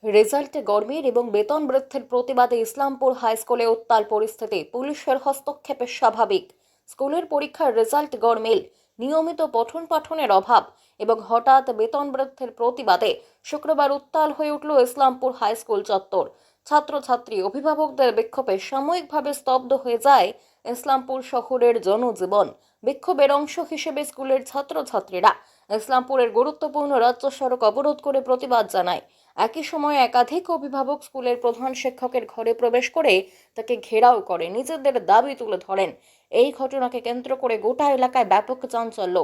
রেজাল্টে গরমিল এবং বেতন বৃদ্ধির প্রতিবাদে ইসলামপুর হাই স্কুলে উত্তাল পরিস্থিতি। পুলিশের হস্তক্ষেপে স্বাভাবিক। স্কুলের পরীক্ষার রেজাল্ট গরমিল, নিয়মিত পঠন পাঠনের অভাব এবং হঠাৎ বেতন বৃদ্ধির প্রতিবাদে শুক্রবার উত্তাল হয়ে উঠল ইসলামপুর হাই স্কুল চত্বর। ছাত্রছাত্রী অভিভাবকদের বিক্ষোভে সাময়িকভাবে স্তব্ধ হয়ে যায় ইসলামপুর শহরের জনজীবন। বিক্ষোভের অংশ হিসেবে স্কুলের ছাত্রছাত্রীরা ইসলামপুরের গুরুত্বপূর্ণ রাজ্য সড়ক অবরোধ করে প্রতিবাদ জানায়। একই সময়ে একাধিক অভিভাবক স্কুলের প্রধান শিক্ষকের ঘরে প্রবেশ করে তাকে ঘেরাও করে নিজেদের দাবি তুলে ধরেন। এই ঘটনাকে কেন্দ্র করে গোটা এলাকায় ব্যাপক চাঞ্চল্য।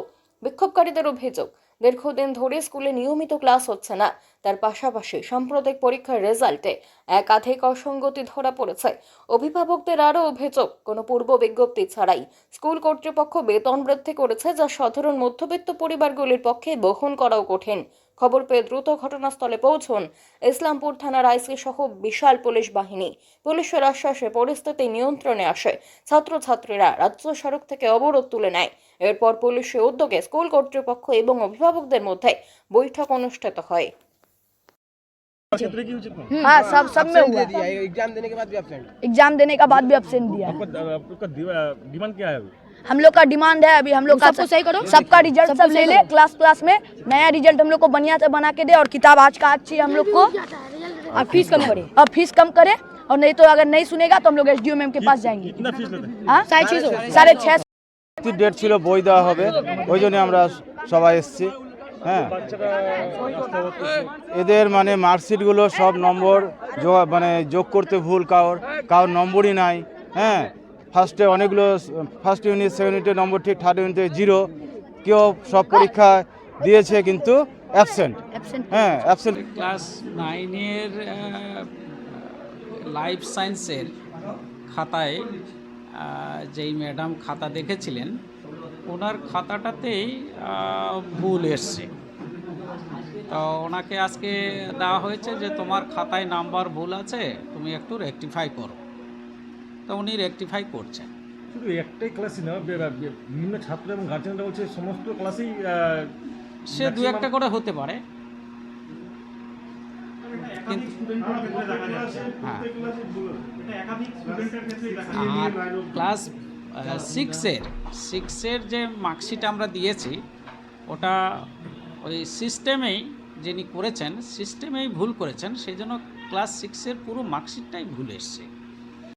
বিক্ষোভকারীদের অভিযোগ, দীর্ঘদিন ধরে স্কুলে নিয়মিত ক্লাস হচ্ছে না। তার পাশাপাশি সাম্প্রতিক পরীক্ষার রেজাল্টে একাধিক অসঙ্গতি ধরা পড়েছে। অভিভাবকদের আরও অভিযোগ, কোনো পূর্ব বিজ্ঞপ্তি ছাড়াই স্কুল কর্তৃপক্ষ বেতন বৃদ্ধি করেছে, যা সাধারণ মধ্যবিত্ত পরিবারগুলির পক্ষে বহন করাও কঠিন। খবর পেয়ে দ্রুত ঘটনাস্থলে পৌঁছন ইসলামপুর থানার আইসি সহ বিশাল পুলিশ বাহিনী। পুলিশের আশ্বাসে পরিস্থিতি নিয়ন্ত্রণে আসে। ছাত্রছাত্রীরা রাজ্য সড়ক থেকে অবরোধ তুলে নেয়। এরপর পুলিশের উদ্যোগে স্কুল কর্তৃপক্ষ এবং অভিভাবকদের মধ্যে বৈঠক অনুষ্ঠিত হয়। हाँ, सब में हुआ। एग्जाम देने के बाद भी absent? एग्जाम देने का बाद भी एब्सेंट दिया। आपका डिमांड क्या है? हम लोग का डिमांड है अभी हम लोग का सही करो, सबका रिजल्ट सब ले ले, क्लास में नया रिजल्ट हम लोग को बढ़िया से बना के दे और किताब आज का आज चाहिए हम लोग को। और फीस कम करे, और फीस कम करे, और नहीं तो अगर नहीं सुनेगा तो हम लोग SDO मैम के पास जाएंगे। कितना फीस लेते हैं? हाँ, 650। ডেট ছিল বই দেওয়া হবে, ওই জন্য আমরা সবাই এসেছি। হ্যাঁ, এদের মানে মার্কশিটগুলো সব নম্বর মানে যোগ করতে ভুল, কারোর নম্বরই নাই। হ্যাঁ, ফার্স্টে অনেকগুলো ফার্স্ট ইউনিট সেকেন্ড ইউনিটের নম্বর ঠিক, থার্ড ইউনিটে জিরো। কেউ সব পরীক্ষা দিয়েছে কিন্তু অ্যাবসেন্ট। হ্যাঁ, অ্যাবসেন্ট। ক্লাস 9-এর লাইফ সায়েন্সের খাতায় যেই ম্যাডাম খাতা দেখেছিলেন, ওনার খাতাটাতেই ভুল এসছে। তো ওনাকে আজকে দেওয়া হয়েছে যে তোমার খাতায় নাম্বার ভুল আছে, তুমি একটু রেকটিফাই করো। তো উনি রেকটিফাই করছেন। শুধু একটাই ক্লাসই না, বিভিন্ন ছাত্র এবং গার্জেনরা বলছে সমস্ত ক্লাসেই সে দু একটা করে হতে পারে, কিন্তু হ্যাঁ, আর ক্লাস 6-এর যে মার্কশিট আমরা দিয়েছি, ওটা ওই সিস্টেমেই যিনি করেছেন, সিস্টেমেই ভুল করেছেন, সেই জন্য ক্লাস 6-এর পুরো মার্কশিটটাই ভুল এসছে।